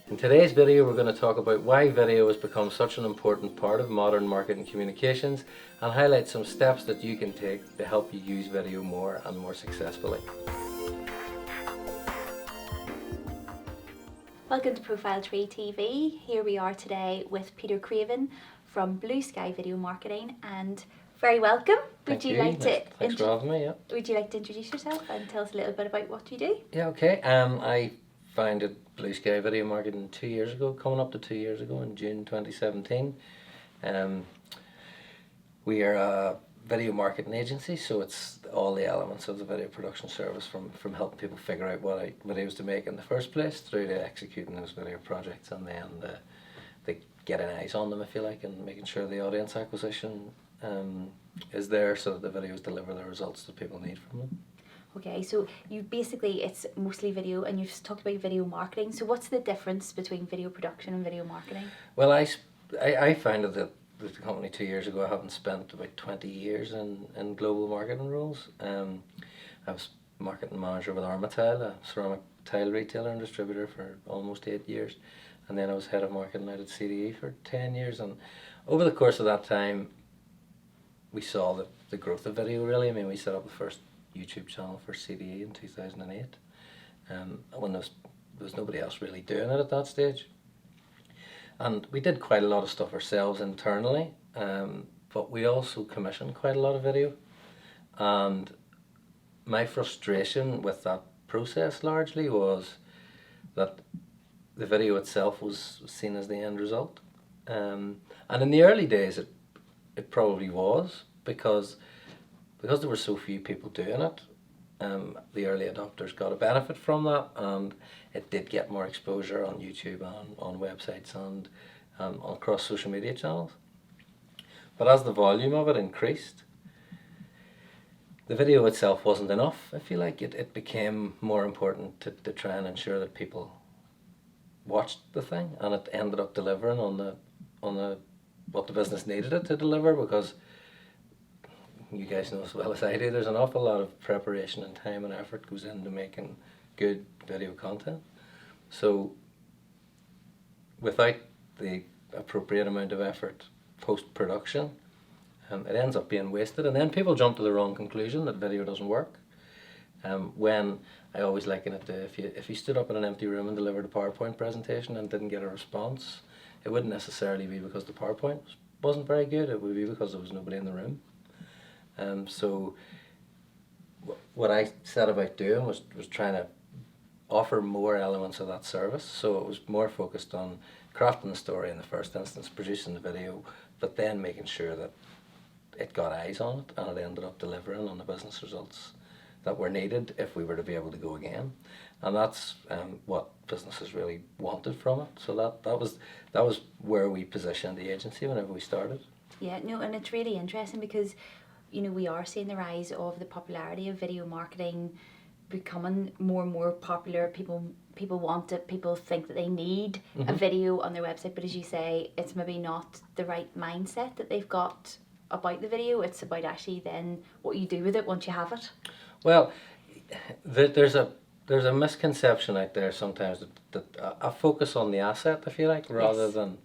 In today's video, we're going to talk about why video has become such an important part of modern marketing communications and highlight some steps that you can take to help you use video more and more successfully. Welcome to Profile Tree TV. Here we are today with Peter Craven from BlueSky Video Marketing, and very welcome. Thanks for having me. Yeah. Would you like to introduce yourself and tell us a little bit about what you do? Yeah. Okay. I founded BlueSky Video Marketing 2 years ago, coming up to 2 years ago in June 2017. We are a video marketing agency, so it's all the elements of the video production service, from helping people figure out what videos to make in the first place through to executing those video projects, and then the getting eyes on them, if you like, and making sure the audience acquisition is there so that the videos deliver the results that people need from them. Okay, so it's mostly video, and you've talked about video marketing. So what's the difference between video production and video marketing? Well, I founded the company 2 years ago. I haven't spent about 20 years in global marketing roles. I was marketing manager with Armatile, a ceramic tile retailer and distributor, for almost 8 years. And then I was head of marketing out at CDE for 10 years. And over the course of that time, we saw the growth of video, really. I mean, we set up the first YouTube channel for CDE in 2008, when there was nobody else really doing it at that stage. And we did quite a lot of stuff ourselves internally, but we also commissioned quite a lot of video. And my frustration with that process largely was that the video itself was seen as the end result. And in the early days it probably was, because there were so few people doing it. The early adopters got a benefit from that, and it did get more exposure on YouTube and on websites and across social media channels. But as the volume of it increased, the video itself wasn't enough. I feel like it became more important to try and ensure that people watched the thing, and it ended up delivering on the what the business needed it to deliver, because you guys know as well as I do, there's an awful lot of preparation and time and effort goes into making good video content. So without the appropriate amount of effort post-production, it ends up being wasted, and then people jump to the wrong conclusion that video doesn't work. When I always liken it to, if you stood up in an empty room and delivered a PowerPoint presentation and didn't get a response, it wouldn't necessarily be because the PowerPoint wasn't very good. It would be because there was nobody in the room. So what I set about doing was trying to offer more elements of that service. So it was more focused on crafting the story in the first instance, producing the video, but then making sure that it got eyes on it and it ended up delivering on the business results that were needed if we were to be able to go again. And that's what businesses really wanted from it. So that was where we positioned the agency whenever we started. Yeah, no, and it's really interesting because we are seeing the rise of the popularity of video marketing becoming more and more popular. People want it. People think that they need a video on their website, but as you say, it's maybe not the right mindset that they've got about the video. It's about actually then what you do with it once you have it. Well, there's a misconception out there sometimes that a focus on the asset, if you like, rather than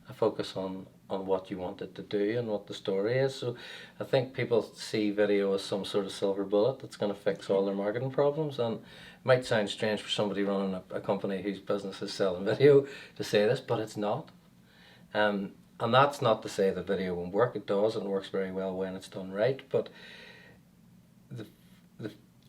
a focus on what you want it to do and what the story is. So I think people see video as some sort of silver bullet that's going to fix all their marketing problems, and it might sound strange for somebody running a company whose business is selling video to say this, but it's not. And that's not to say that video won't work. It does, and works very well when it's done right, but the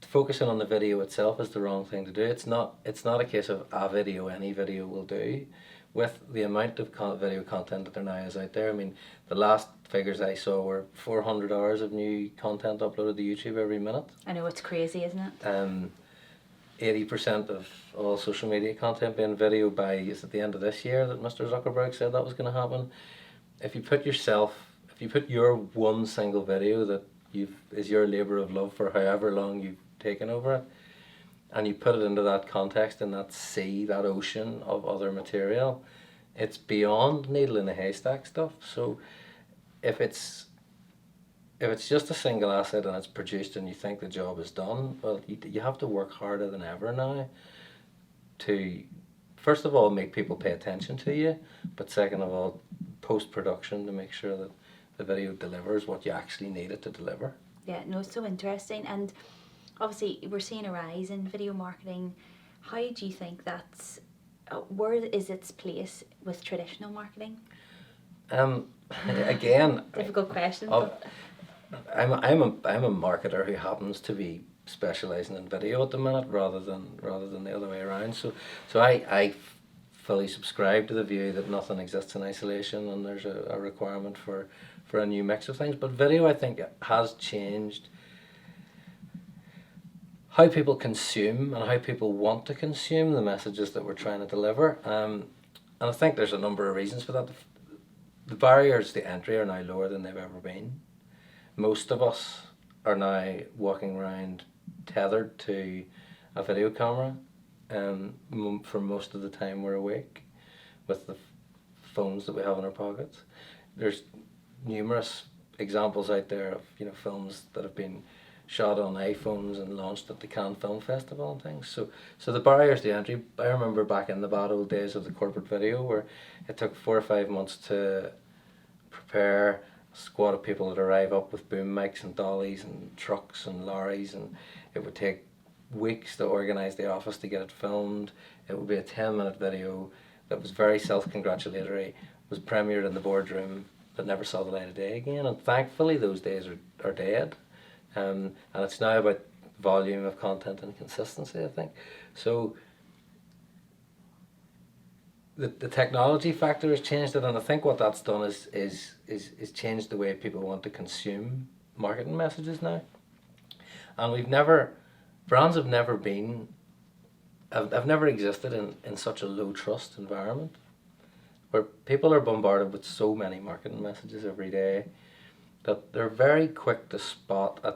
focusing on the video itself is the wrong thing to do. It's not a case of a video, any video will do. With the amount of video content that there now is out there, I mean, the last figures I saw were 400 hours of new content uploaded to YouTube every minute. I know, it's crazy, isn't it? 80% of all social media content being video by, is it the end of this year that Mr. Zuckerberg said that was going to happen? If you put your one single video that is your labour of love for however long you've taken over it, and you put it into that context, in that sea, that ocean of other material, it's beyond needle in a haystack stuff. So if it's just a single asset and it's produced and you think the job is done, well, you have to work harder than ever now to first of all, make people pay attention to you, but second of all, post-production to make sure that the video delivers what you actually need it to deliver. Yeah, no, it's so interesting. And obviously we're seeing a rise in video marketing. How do you think that's, where is its place with traditional marketing? Again, Difficult question. I'll- I'm a marketer who happens to be specialising in video at the minute rather than the other way around. So I fully subscribe to the view that nothing exists in isolation, and there's a requirement for a new mix of things. But video, I think, has changed how people consume and how people want to consume the messages that we're trying to deliver. And I think there's a number of reasons for that. The barriers to entry are now lower than they've ever been. Most of us are now walking around tethered to a video camera for most of the time we're awake with the phones that we have in our pockets. There's numerous examples out there of films that have been shot on iPhones and launched at the Cannes Film Festival and things. So the barriers to entry, I remember back in the bad old days of the corporate video where it took 4 or 5 months to prepare a squad of people that arrive up with boom mics and dollies and trucks and lorries, and it would take weeks to organise the office to get it filmed. It would be a 10-minute video that was very self-congratulatory, was premiered in the boardroom, but never saw the light of day again. And thankfully those days are dead. And it's now about volume of content and consistency, I think. So the technology factor has changed it, and I think what that's done is changed the way people want to consume marketing messages now. And brands have never been, have never existed in such a low trust environment where people are bombarded with so many marketing messages every day that they're very quick to spot a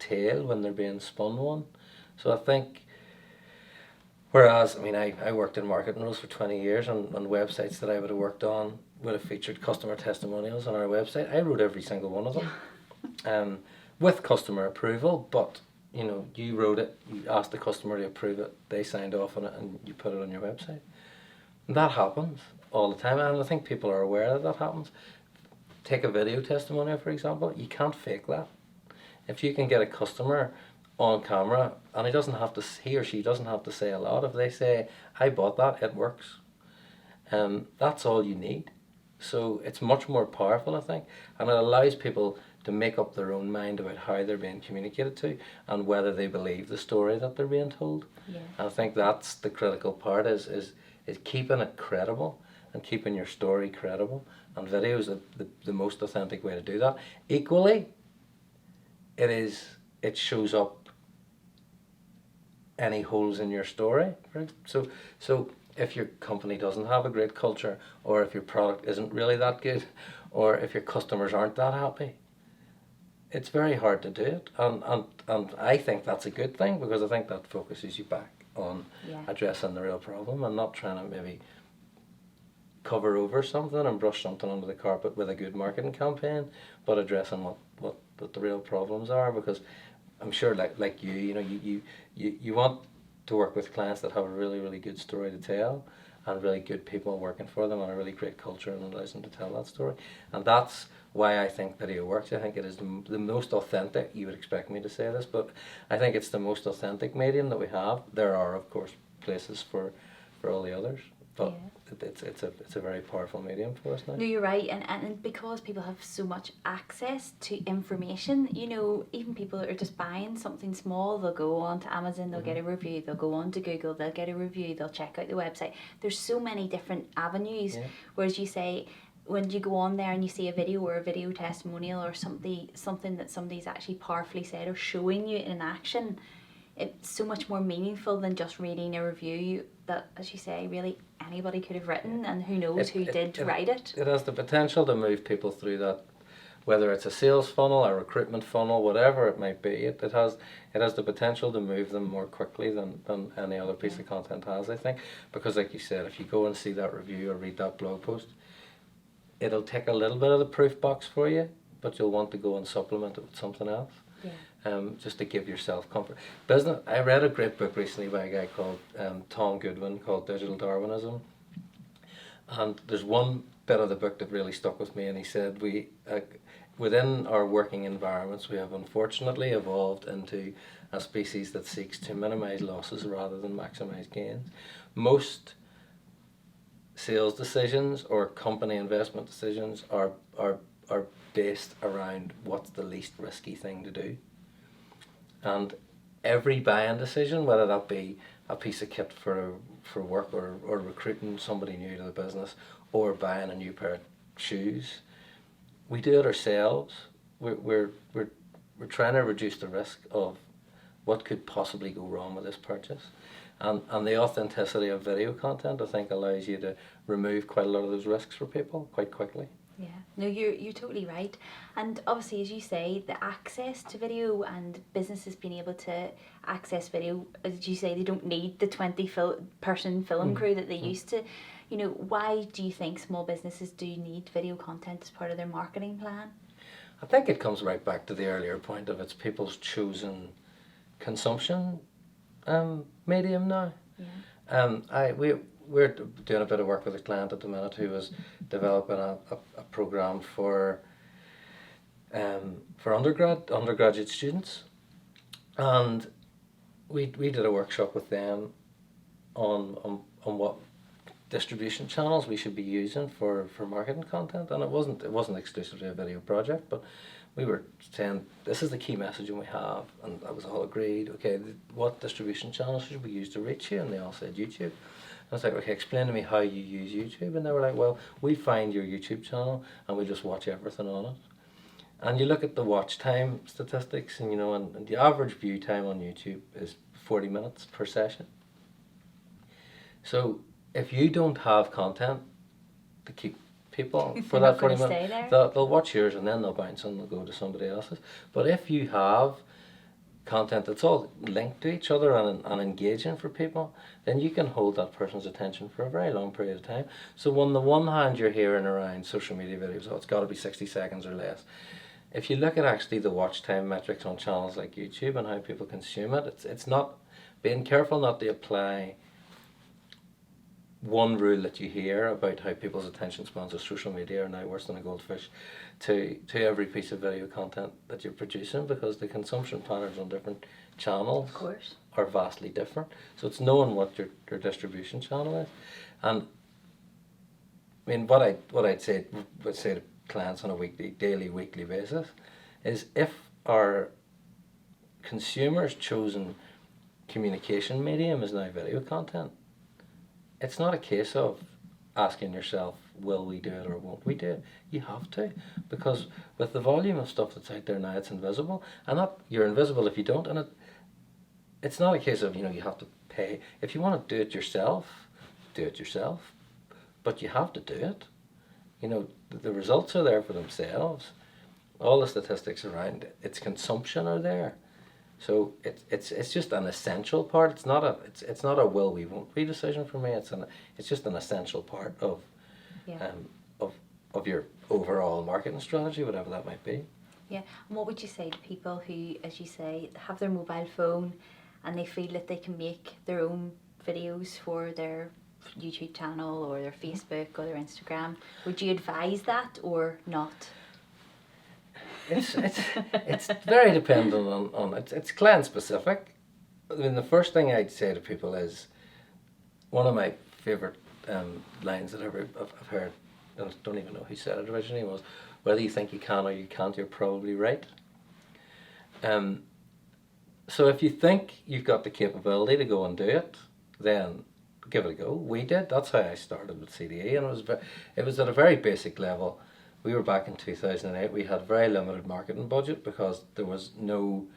tail when they're being spun one. So I think, whereas, I worked in marketing roles for 20 years, and websites that I would have worked on would have featured customer testimonials on our website. I wrote every single one of them with customer approval, but you wrote it, you asked the customer to approve it, they signed off on it, and you put it on your website. And that happens all the time, and I think people are aware that happens. Take a video testimonial, for example. You can't fake that. If you can get a customer on camera, and he or she doesn't have to say a lot. If they say, I bought that, it works. That's all you need. So it's much more powerful, I think, and it allows people to make up their own mind about how they're being communicated to and whether they believe the story that they're being told. Yeah. And I think that's the critical part, is keeping it credible and keeping your story credible. And video is the most authentic way to do that. Equally, it shows up any holes in your story. Right? So if your company doesn't have a great culture, or if your product isn't really that good, or if your customers aren't that happy, it's very hard to do it. And I think that's a good thing, because I think that focuses you back on addressing the real problem and not trying to maybe cover over something and brush something under the carpet with a good marketing campaign, but addressing what the real problems are. Because I'm sure, like you want to work with clients that have a really, really good story to tell, and really good people working for them, and a really great culture, and allows them to tell that story. And that's why I think video works. I think it is the most authentic. You would expect me to say this, but I think it's the most authentic medium that we have. There are, of course, places for all the others, but it's a very powerful medium for us now. No, you're right, and because people have so much access to information, even people that are just buying something small, they'll go on to Amazon, they'll get a review, they'll go on to Google, they'll get a review, they'll check out the website. There's so many different avenues, whereas you say, when you go on there and you see a video or a video testimonial or something that somebody's actually powerfully said or showing you in action, it's so much more meaningful than just reading a review that, as you say, really anybody could have written, and who knows who did write it. It has the potential to move people through that, whether it's a sales funnel, a recruitment funnel, whatever it might be. It has the potential to move them more quickly than any other piece of content has, I think. Because like you said, if you go and see that review or read that blog post, it'll take a little bit of the proof box for you, but you'll want to go and supplement it with something else. just to give yourself comfort. Business. I read a great book recently by a guy called Tom Goodwin called Digital Darwinism, and there's one bit of the book that really stuck with me, and he said we within our working environments we have unfortunately evolved into a species that seeks to minimize losses rather than maximize gains. Most sales decisions or company investment decisions are based around what's the least risky thing to do. And every buying decision, whether that be a piece of kit for work or recruiting somebody new to the business or buying a new pair of shoes, we do it ourselves. We're trying to reduce the risk of what could possibly go wrong with this purchase. And the authenticity of video content, I think, allows you to remove quite a lot of those risks for people quite quickly. Yeah, no, you're totally right. And obviously, as you say, the access to video and businesses being able to access video, as you say, they don't need the 20-person film crew that they used to. You know, why do you think small businesses do need video content as part of their marketing plan? I think it comes right back to the earlier point of it's people's chosen consumption medium now. Yeah. We're doing a bit of work with a client at the minute who was developing a program for undergraduate students, and we did a workshop with them on what distribution channels we should be using for marketing content, and it wasn't exclusively a video project, but we were saying this is the key messaging we have, and that was all agreed. Okay, what distribution channels should we use to reach you? And they all said YouTube. I was like, okay, explain to me how you use YouTube. And they were like, well, we find your YouTube channel and we just watch everything on it. And you look at the watch time statistics, and and the average view time on YouTube is 40 minutes per session. So if you don't have content to keep people for that 40 minutes, they'll watch yours and then they'll bounce and they'll go to somebody else's. But if you have content that's all linked to each other and engaging for people, then you can hold that person's attention for a very long period of time. So on the one hand, you're hearing around social media videos, it's got to be 60 seconds or less. If you look at actually the watch time metrics on channels like YouTube and how people consume it, it's not being careful not to apply one rule that you hear about how people's attention spans of social media are now worse than a goldfish to every piece of video content that you're producing, because the consumption patterns on different channels are vastly different. So it's knowing what your distribution channel is. And I mean, what I'd say to clients on a daily, weekly basis is, if our consumers' chosen communication medium is now video content, it's not a case of asking yourself, will we do it or won't we do it? You have to, because with the volume of stuff that's out there now, it's invisible, and you're invisible if you don't. And it's not a case of you have to pay. If you want to do it yourself, but you have to do it. The results are there for themselves. All the statistics around its consumption are there. So it's just an essential part. It's not a will we won't we decision for me. It's just an essential part of your overall marketing strategy, whatever that might be. Yeah. And what would you say to people who, as you say, have their mobile phone and they feel that they can make their own videos for their YouTube channel or their Facebook or their Instagram? Would you advise that or not? It's very dependent on it's client specific. I mean, the first thing I'd say to people is, one of my favourite lines that I've heard, and I don't even know who said it originally, was, whether you think you can or you can't, you're probably right. So if you think you've got the capability to go and do it, then give it a go. We did. That's how I started with CDE, and it was at a very basic level. We were back in 2008. We had very limited marketing budget because there was nobody,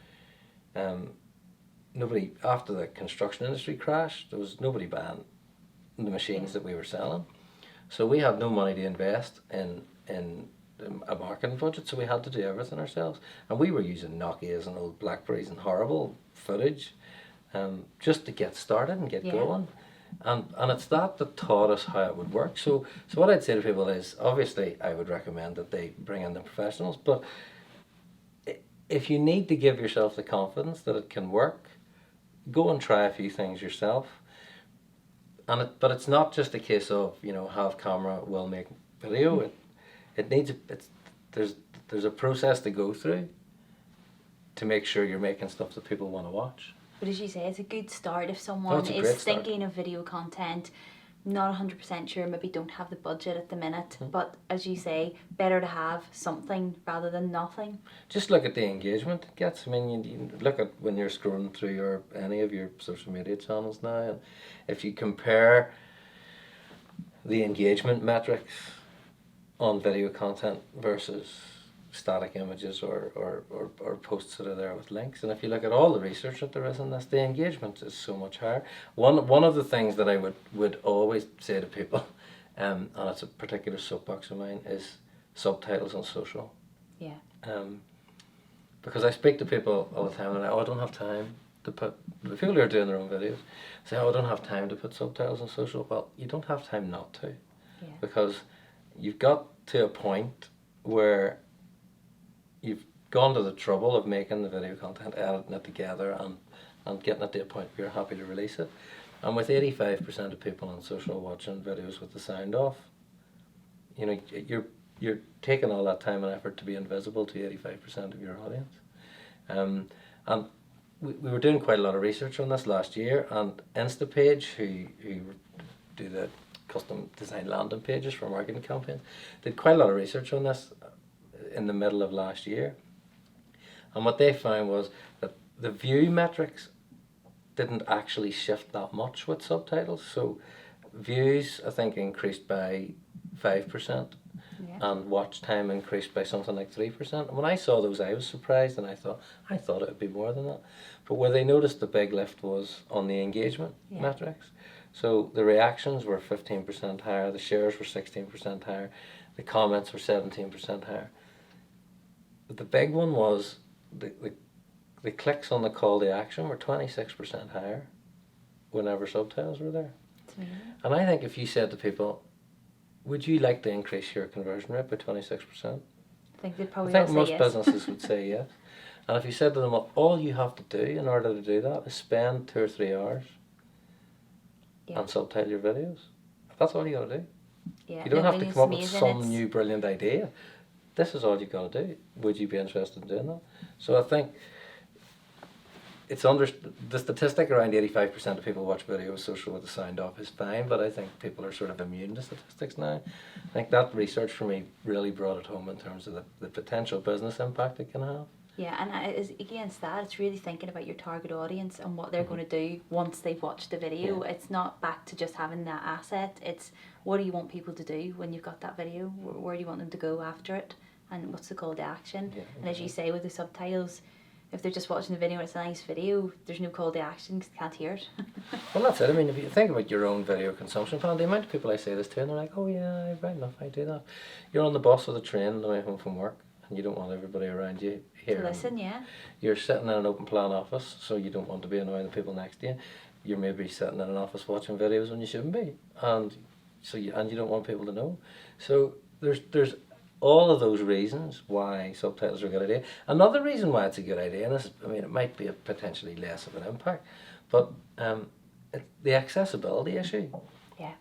after the construction industry crashed, there was nobody buying the machines that we were selling. So we had no money to invest in a marketing budget, so we had to do everything ourselves. And we were using Nokias and old Blackberries and horrible footage just to get started and get going. And it's that taught us how it would work. So what I'd say to people is, obviously I would recommend that they bring in the professionals, but if you need to give yourself the confidence that it can work, go and try a few things yourself. But it's not just a case of, have camera will make video. It needs there's a process to go through to make sure you're making stuff that people want to watch. But as you say, it's a good start if someone it's a is great start. thinking of video content, not 100% sure, maybe don't have the budget at the minute, but as you say, better to have something rather than nothing. Just look at the engagement it gets. I mean, you look at when you're scrolling through any of your social media channels now, and if you compare the engagement metrics on video content versus static images or posts that are there with links, and if you look at all the research that there is in this, the engagement is so much higher. One of the things that I would always say to people, and it's a particular soapbox of mine, is subtitles on social. Yeah. Because I speak to people all the time and I don't have time to put, the people who are doing their own videos say, I don't have time to put subtitles on social. Well, you don't have time not to. Yeah. Because you've got to a point where you've gone to the trouble of making the video content, editing it together and getting it to a point where you're happy to release it. And with 85% of people on social watching videos with the sound off, you're taking all that time and effort to be invisible to 85% of your audience. And we were doing quite a lot of research on this last year, and Instapage, who do the custom design landing pages for marketing campaigns, did quite a lot of research on this in the middle of last year. And what they found was that the view metrics didn't actually shift that much with subtitles. So views, I think, increased by 5%. Yeah. And watch time increased by something like 3%. And when I saw those, I was surprised, and I thought it would be more than that. But where they noticed the big lift was on the engagement metrics. So the reactions were 15% higher, the shares were 16% higher, the comments were 17% higher. But the big one was the clicks on the call to action were 26% higher whenever subtitles were there. And I think if you said to people, would you like to increase your conversion rate by 26%? I think they'd probably I think all most say yes. businesses would say yes. And if you said to them, well, all you have to do in order to do that is spend 2 or 3 hours and subtitle your videos. That's all you got to do. Yeah. You don't have to come up with amazing. some new brilliant idea. This is all you got to do. Would you be interested in doing that? So I think it's the statistic around 85% of people watch videos social with the sound off is fine, but I think people are sort of immune to statistics now. I think that research for me really brought it home in terms of the potential business impact it can have. Yeah, and it is against that, it's really thinking about your target audience and what they're going to do once they've watched the video. Yeah. It's not back to just having that asset. It's what do you want people to do when you've got that video? Where do you want them to go after it? And what's the call to action? Yeah, and as you say with the subtitles, if they're just watching the video and it's a nice video, there's no call to action because they can't hear it. Well, that's it. I mean, if you think about your own video consumption plan, the amount of people I say this to, and they're like, oh yeah, right enough, I do that. You're on the bus or the train on the way home from work, and you don't want everybody around you here. To listen, yeah. You're sitting in an open plan office, so you don't want to be annoying the people next to you. You're maybe sitting in an office watching videos when you shouldn't be, and you don't want people to know. So there's all of those reasons why subtitles are a good idea. Another reason why it's a good idea, and this, I mean, it might be a potentially less of an impact, but the accessibility issue. Yeah.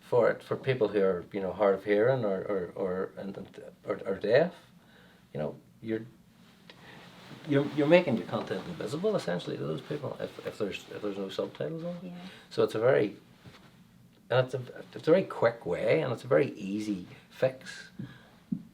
For people who are hard of hearing or deaf, you're making your content invisible essentially to those people if there's no subtitles on. Yeah. So it's a very quick way, and it's a very easy fix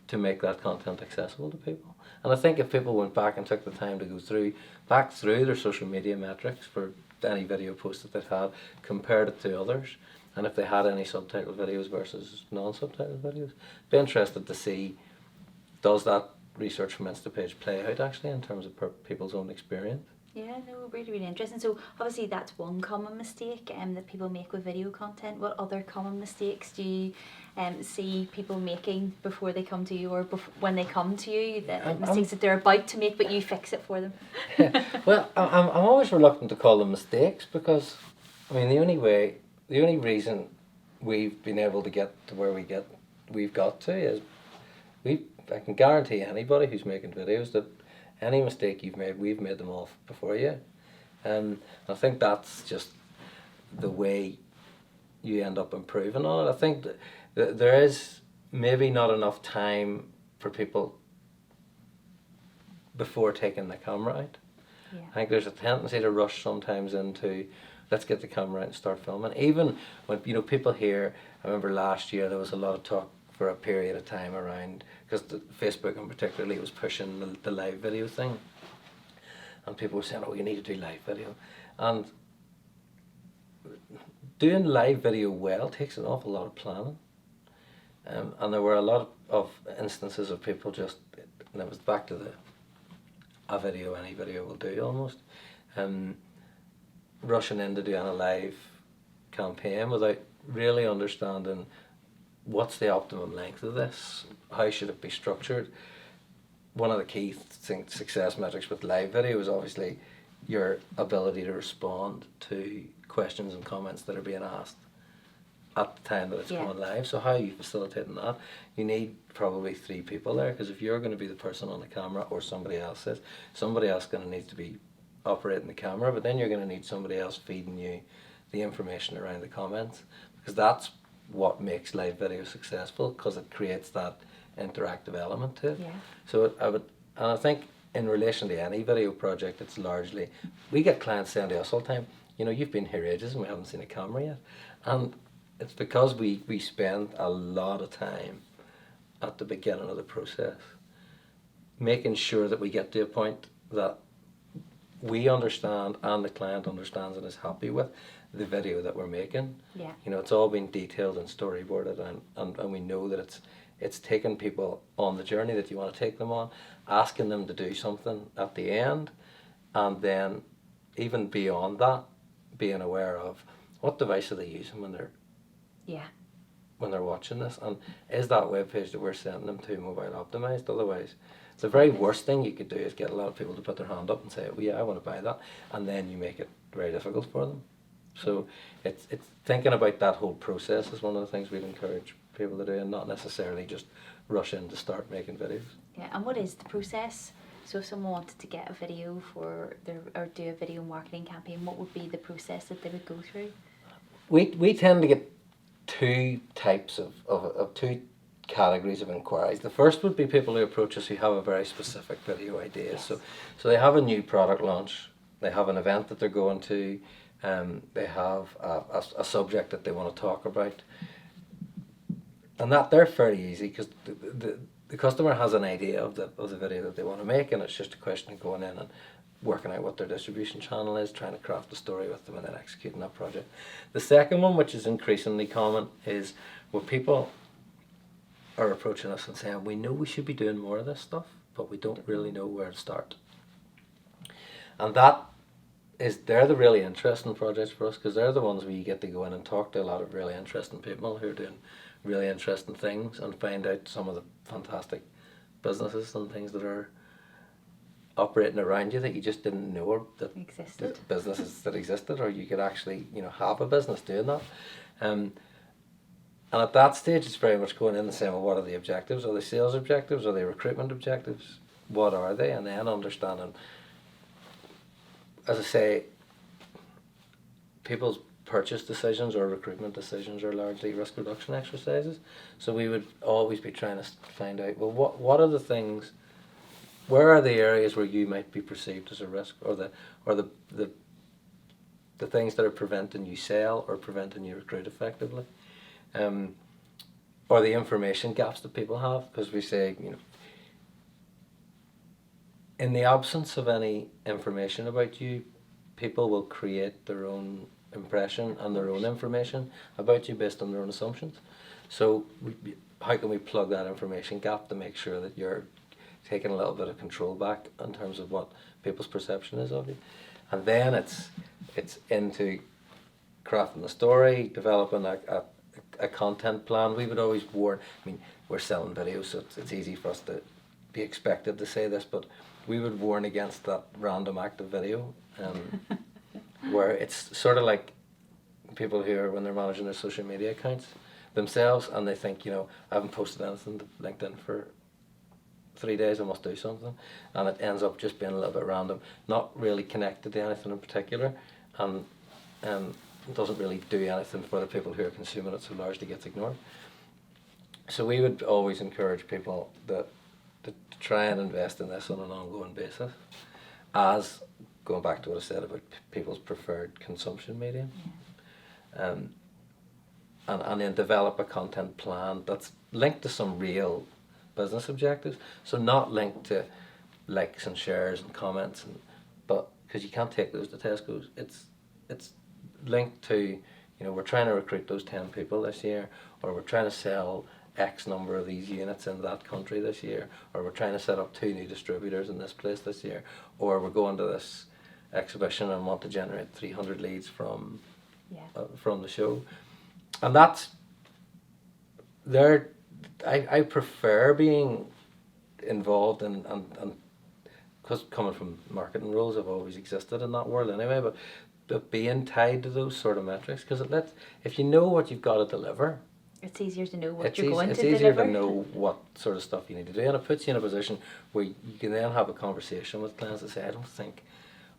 to make that content accessible to people. And I think if people went back and took the time to go through their social media metrics for any video post that they've had, compared it to others, and if they had any subtitled videos versus non-subtitled videos, be interested to see, does that research from Instapage play out actually in terms of people's own experience? Yeah, no, really, really interesting. So obviously that's one common mistake that people make with video content. What other common mistakes do you see people making before they come to you, or when they come to you, the mistakes that they're about to make but you fix it for them? Well, I'm always reluctant to call them mistakes, because I mean the only reason we've been able to get to where we've got to is I can guarantee anybody who's making videos that Any mistake you've made, we've made them all before you. I think that's just the way you end up improving on it. I think that there is maybe not enough time for people before taking the camera out. Yeah. I think there's a tendency to rush sometimes into, let's get the camera out and start filming. Even when people here, I remember last year there was a lot of talk for a period of time around, because Facebook in particularly was pushing the live video thing, and people were saying, oh, you need to do live video, and doing live video well takes an awful lot of planning. And there were a lot of instances of people just, and it was back to a video, any video will do almost, rushing into doing a live campaign without really understanding what's the optimum length of this, how should it be structured. One of the key success metrics with live video is obviously your ability to respond to questions and comments that are being asked at the time that it's going live. So how are you facilitating that? You need probably 3 people there, because if you're going to be the person on the camera, or somebody else is, somebody else going to need to be operating the camera, but then you're going to need somebody else feeding you the information around the comments, because that's what makes live video successful, because it creates that interactive element to it. Yeah. So I think in relation to any video project, it's largely, we get clients saying to us all the time, you've been here ages and we haven't seen a camera yet. And it's because we spend a lot of time at the beginning of the process making sure that we get to a point that we understand and the client understands and is happy with the video that we're making. Yeah. It's all been detailed and storyboarded, and we know that it's taking people on the journey that you want to take them on, asking them to do something at the end, and then even beyond that, being aware of what device are they using when they're watching this, and is that webpage that we're sending them to mobile optimized. Otherwise, the very worst thing you could do is get a lot of people to put their hand up and say, well, yeah, I want to buy that, and then you make it very difficult for them. So it's thinking about that whole process is one of the things we'd encourage people to do, and not necessarily just rush in to start making videos. Yeah, and what is the process? So if someone wanted to get a video or do a video marketing campaign, what would be the process that they would go through? We tend to get 2 types of 2 categories of inquiries. The first would be people who approach us who have a very specific video idea. Yes. So they have a new product launch, they have an event that they're going to, they have a subject that they want to talk about, and that they're fairly easy, because the customer has an idea of the video that they want to make, and it's just a question of going in and working out what their distribution channel is, trying to craft a story with them, and then executing that project. The second one, which is increasingly common, is where people are approaching us and saying, we know we should be doing more of this stuff, but we don't really know where to start. And they're the really interesting projects for us, because they're the ones where you get to go in and talk to a lot of really interesting people who are doing really interesting things, and find out some of the fantastic businesses and things that are operating around you that you just didn't know, or that Existed. businesses that existed, or you could actually have a business doing that. And at that stage, it's very much going in and saying, well, what are the objectives? Are they sales objectives? Are they recruitment objectives? What are they? And then understanding, as I say, people's purchase decisions or recruitment decisions are largely risk reduction exercises. So we would always be trying to find out, well, what are the things, where are the areas where you might be perceived as a risk, or the things that are preventing you sell or preventing you recruit effectively, or the information gaps that people have, because we say, in the absence of any information about you, people will create their own impression and their own information about you based on their own assumptions. So how can we plug that information gap to make sure that you're taking a little bit of control back in terms of what people's perception is of you? And then it's into crafting the story, developing a content plan. We would always warn, we're selling videos, so it's easy for us to be expected to say this, but we would warn against that random act of video, where it's sort of like people who are, when they're managing their social media accounts themselves, and they think, I haven't posted anything to LinkedIn for 3 days I must do something, and it ends up just being a little bit random, not really connected to anything in particular, and it doesn't really do anything for the people who are consuming it, so largely gets ignored. So we would always encourage people that to try and invest in this on an ongoing basis, as going back to what I said about people's preferred consumption medium. And then develop a content plan that's linked to some real business objectives. So not linked to likes and shares and comments, but because you can't take those to Tesco's. It's linked to, we're trying to recruit those 10 people this year, or we're trying to sell X number of these units in that country this year, or we're trying to set up 2 new distributors in this place this year, or we're going to this exhibition and want to generate 300 leads from the show. And that's there. I prefer being involved and because coming from marketing roles, I've always existed in that world anyway. But being tied to those sort of metrics, because if you know what you've got to deliver, it's easier to know what you're going to deliver. It's easier to know what sort of stuff you need to do, and it puts you in a position where you can then have a conversation with clients and say, I don't think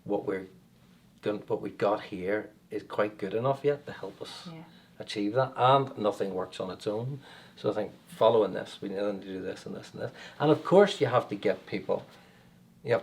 what we've got here is quite good enough yet to help us achieve that, and nothing works on its own. So I think following this, we need to do this and this and this, and of course you have to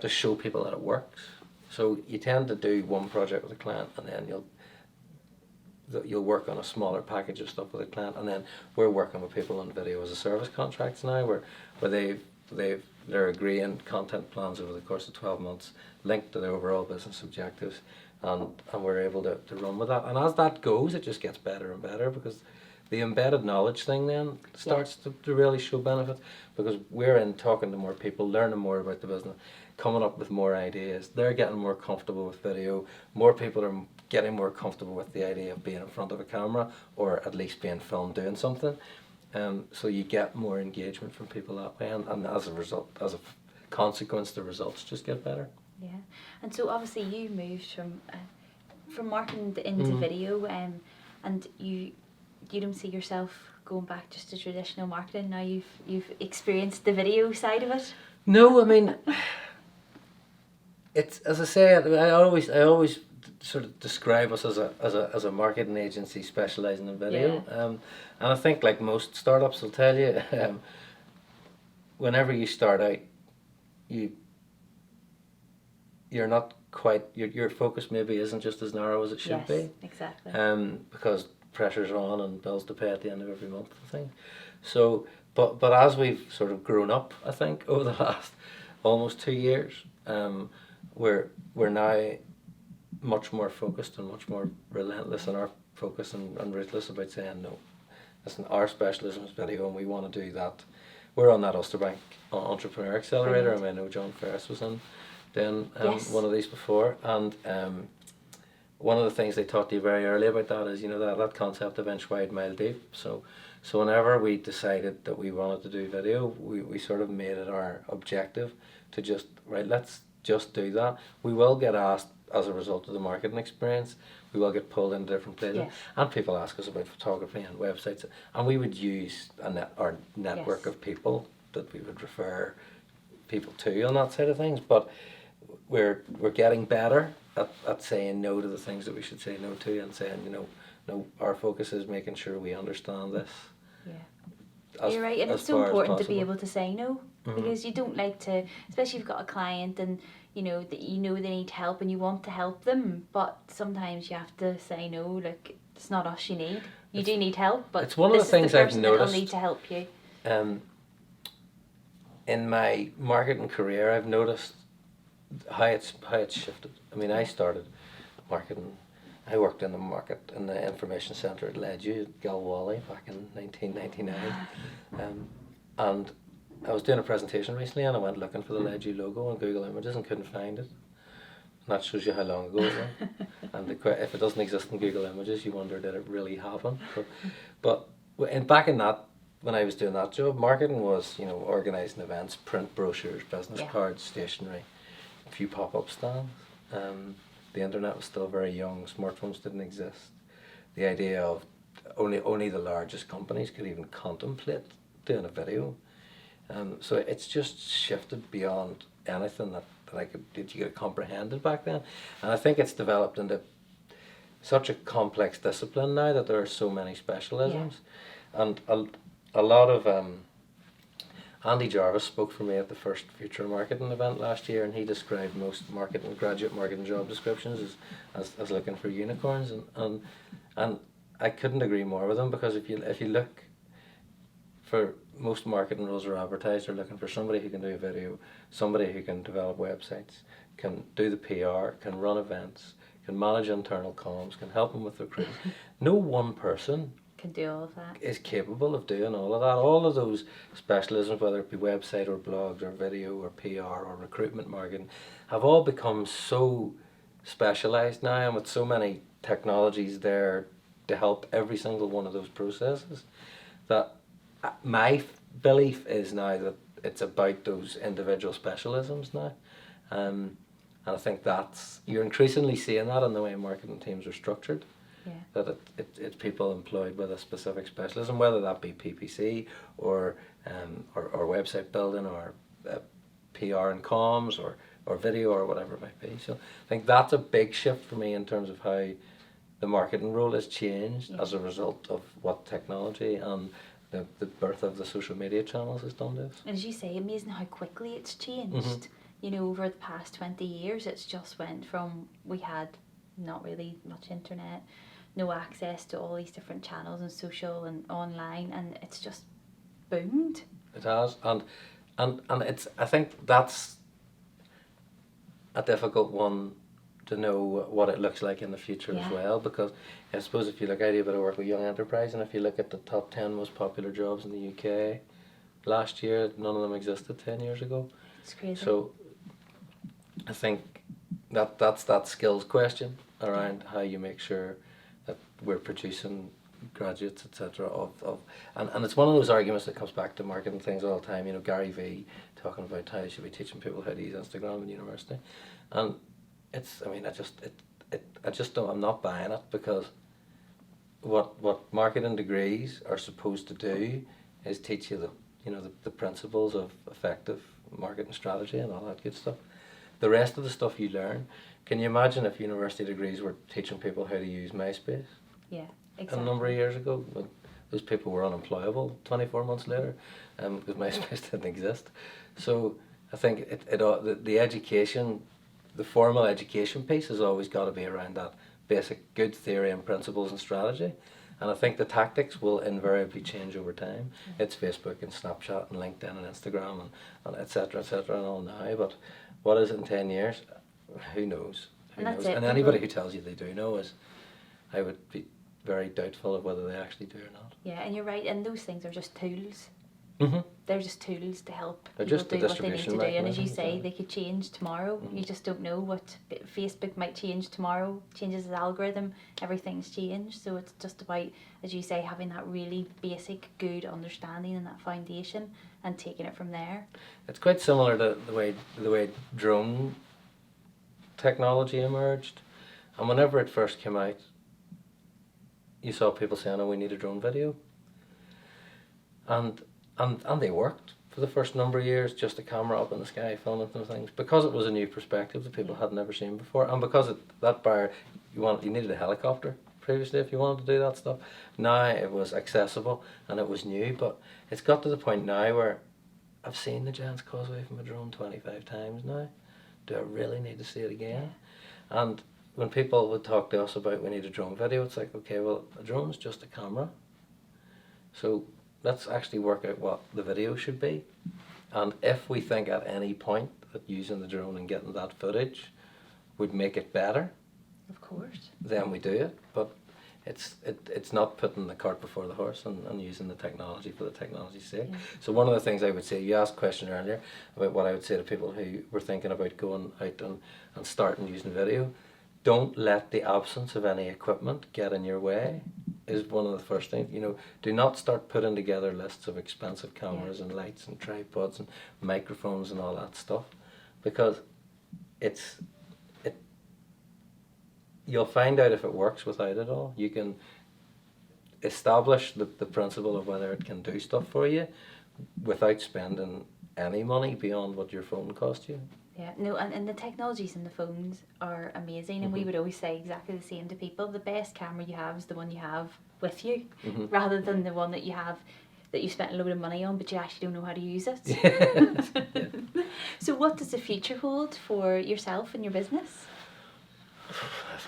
show people that it works. So you tend to do one project with a client, and then you'll work on a smaller package of stuff with a client, and then we're working with people on video as a service contracts now, where they're agreeing content plans over the course of 12 months linked to their overall business objectives, and we're able to run with that. And as that goes, it just gets better and better, because the embedded knowledge thing then starts to really show benefits, because we're in talking to more people, learning more about the business, coming up with more ideas. They're getting more comfortable with video. More people are getting more comfortable with the idea of being in front of a camera, or at least being filmed doing something. So you get more engagement from people that way, and as a result, as a consequence, the results just get better. Yeah, and so obviously you moved from marketing into video, and you don't see yourself going back just to traditional marketing. Now you've experienced the video side of it. No, I mean, it's, as I say, I always sort of describe us as a marketing agency specialising in video. And I think, like most startups will tell you, whenever you start out, you're not quite, your focus maybe isn't just as narrow as it should be. Exactly. Because pressures are on and bills to pay at the end of every month, I think. So, but as we've sort of grown up, I think, over the last almost 2 years, we're now much more focused and much more relentless in our focus and ruthless about saying, no, listen, our specialism is video, and we want to do that. We're on that Ulsterbank Entrepreneur Accelerator. I mean, I know John Ferris was in doing one of these before, and one of the things they taught you very early about that is, that concept of inch wide, mile deep. So whenever we decided that we wanted to do video, we sort of made it our objective to just, let's just do that. We will get asked, as a result of the marketing experience, we will get pulled into different places, and people ask us about photography and websites, and we would use our network of people that we would refer people to on that side of things. But we're getting better at saying no to the things that we should say no to, and saying, no, our focus is making sure we understand this. You're right, and it's so important to be able to say no, because you don't like to, especially if you've got a client and that they need help and you want to help them, but sometimes you have to say no. Like, it's not us you need. You do need help, but it's one of the things I've noticed. Need to help you. In my marketing career, I've noticed how it's shifted. I mean, I started marketing. I worked in the information centre at Ledu at Galwally back in 1999, and I was doing a presentation recently, and I went looking for the Ledu logo on Google Images and couldn't find it. And that shows you how long ago it was. And if it doesn't exist in Google Images, you wonder, did it really happen? But back in that, when I was doing that job, marketing was, organising events, print brochures, business cards, stationery, a few pop-up stands. The internet was still very young. Smartphones didn't exist. The idea of only the largest companies could even contemplate doing a video. So it's just shifted beyond anything that you could have comprehended back then. And I think it's developed into such a complex discipline now that there are so many specialisms. And a lot of Andy Jarvis spoke for me at the first Future Marketing event last year, and he described most graduate marketing job descriptions as looking for unicorns, and I couldn't agree more with him, because if you look for most marketing roles are advertised, they're looking for somebody who can do a video, somebody who can develop websites, can do the PR, can run events, can manage internal comms, can help them with recruiting. No one person Can do all of that. is capable of doing all of that. All of those specialisms, whether it be website or blogs or video or PR or recruitment marketing, have all become so specialised now, and with so many technologies there to help every single one of those processes, that my belief is now that it's about those individual specialisms now. And I think you're increasingly seeing that in the way marketing teams are structured. Yeah. That it's people employed with a specific specialism, whether that be PPC or website building or PR and comms or video or whatever it might be. So I think that's a big shift for me in terms of how the marketing role has changed as a result of what technology and the birth of the social media channels has done to us. And as you say, amazing how quickly it's changed. You know, over the past 20 years, it's just went from, we had not really much internet, no access to all these different channels and social and online, and it's just boomed. It has, and it's, I think that's a difficult one to know what it looks like in the future as well, because I suppose if you look, I do a bit of work with Young Enterprise, and if you look at the top 10 most popular jobs in the UK last year, none of them existed 10 years ago. It's crazy. So I think that's that skills question around how you make sure that we're producing graduates, etc. And it's one of those arguments that comes back to marketing things all the time. You know, Gary Vee talking about how you should be teaching people how to use Instagram in university, and it's, I mean, I just don't, I'm not buying it, because what marketing degrees are supposed to do is teach you the principles of effective marketing strategy and all that good stuff. The rest of the stuff you learn, can you imagine if university degrees were teaching people how to use MySpace? Yeah, exactly. A number of years ago, when those people were unemployable 24 months later, because MySpace didn't exist. So I think the education, the formal education piece has always got to be around that basic good theory and principles and strategy. And I think the tactics will invariably change over time. It's Facebook and Snapchat and LinkedIn and Instagram and et cetera, and all now. But what is it in 10 years? Who knows? And anybody who tells you they do know I would be very doubtful of whether they actually do or not. Yeah, and you're right, and those things are just tools. Mm-hmm. They're just tools to help They're people just do the what they need to do. distribution And as you say, mechanism, they could change tomorrow. You just don't know what Facebook might change tomorrow, changes its algorithm, everything's changed. So it's just about, as you say, having that really basic, good understanding and that foundation and taking it from there. It's quite similar to the way drone technology emerged. And whenever it first came out, you saw people saying, oh, we need a drone video. And they worked for the first number of years, just a camera up in the sky filming some things, because it was a new perspective that people had never seen before, and because that bar, you needed a helicopter previously if you wanted to do that stuff. Now it was accessible and it was new, but it's got to the point now where I've seen the Giant's Causeway from a drone 25 times now. Do I really need to see it again? And when people would talk to us about we need a drone video, it's like, okay, well, a drone's just a camera. So let's actually work out what the video should be. And if we think at any point that using the drone and getting that footage would make it better, Of course. then we do it. But it's not putting the cart before the horse and using the technology for the technology's sake. Yeah. So one of the things I would say, you asked a question earlier about what I would say to people who were thinking about going out and starting using video. Don't let the absence of any equipment get in your way, is one of the first things. You know, do not start putting together lists of expensive cameras and lights and tripods and microphones and all that stuff, because you'll find out if it works without it all. establish the principle of whether it can do stuff for you without spending any money beyond what your phone cost you. Yeah, no, and the technologies in the phones are amazing, and we would always say exactly the same to people. The best camera you have is the one you have with you, rather than the one that you have that you spent a load of money on but you actually don't know how to use it. Yeah. So what does the future hold for yourself and your business?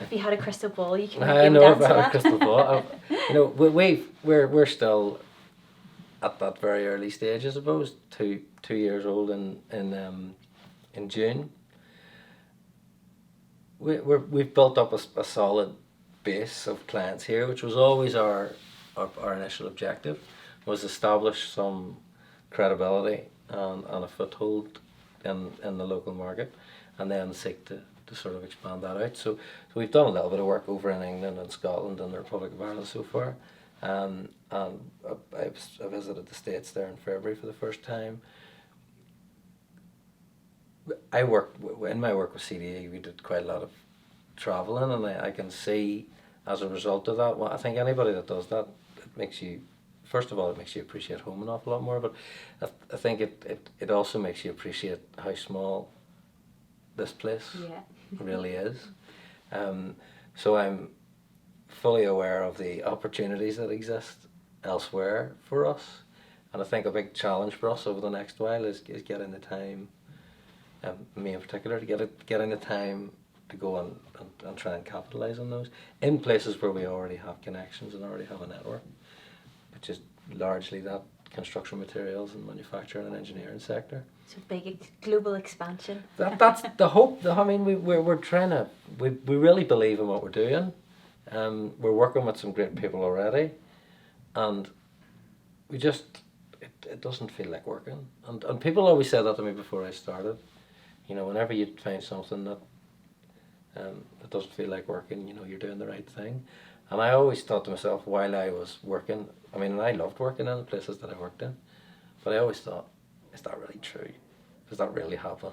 If you had a crystal ball, you can I give know an if answer I to had a that. crystal ball. We're still at that very early stage, I suppose. 2 years old in June. We've built up a solid base of clients here, which was always our initial objective, was establish some credibility and a foothold in the local market, and then seek to sort of expand that out. So we've done a little bit of work over in England and Scotland and the Republic of Ireland so far. And I visited the States there in February for the first time. In my work with CDE, we did quite a lot of traveling, and I can see as a result of that, well, I think anybody that does that, it makes you, first of all, it makes you appreciate home an awful lot more, but I think it also makes you appreciate how small this place really is. So I'm fully aware of the opportunities that exist elsewhere for us, and I think a big challenge for us over the next while is getting the time, me in particular, to getting the time to go and try and capitalise on those in places where we already have connections and already have a network, which is largely that construction materials and manufacturing and engineering sector. So big global expansion. That's the hope. I mean, we're trying to. We really believe in what we're doing. We're working with some great people already, and we just it doesn't feel like working. And people always said that to me before I started. You know, whenever you find something that doesn't feel like working, you know, you're doing the right thing. And I always thought to myself while I was working, I mean, and I loved working in the places that I worked in, but I always thought, is that really true? Does that really happen?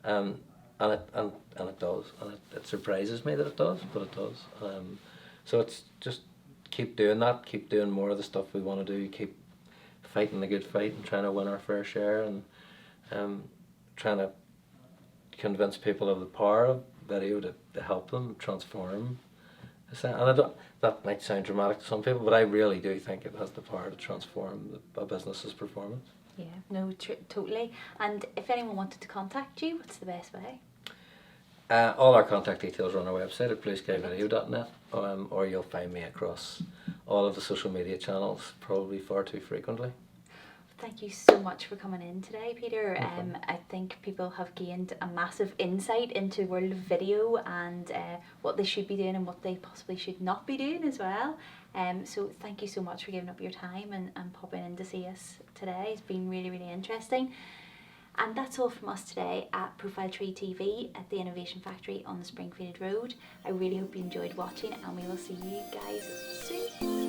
And it does, and it surprises me that it does, but it does. So it's just keep doing that, keep doing more of the stuff we want to do, keep fighting the good fight and trying to win our fair share, and trying to convince people of the power of video to help them transform. And that might sound dramatic to some people, but I really do think it has the power to transform a business's performance. Yeah, no, totally. And if anyone wanted to contact you, what's the best way? All our contact details are on our website at BlueSkyVideo.net, or you'll find me across all of the social media channels, probably far too frequently. Thank you so much for coming in today, Peter. I think people have gained a massive insight into the world of video and what they should be doing and what they possibly should not be doing as well. So thank you so much for giving up your time and popping in to see us today. It's been really, really interesting. And that's all from us today at Profile Tree TV at the Innovation Factory on the Springfield Road. I really hope you enjoyed watching, and we will see you guys soon.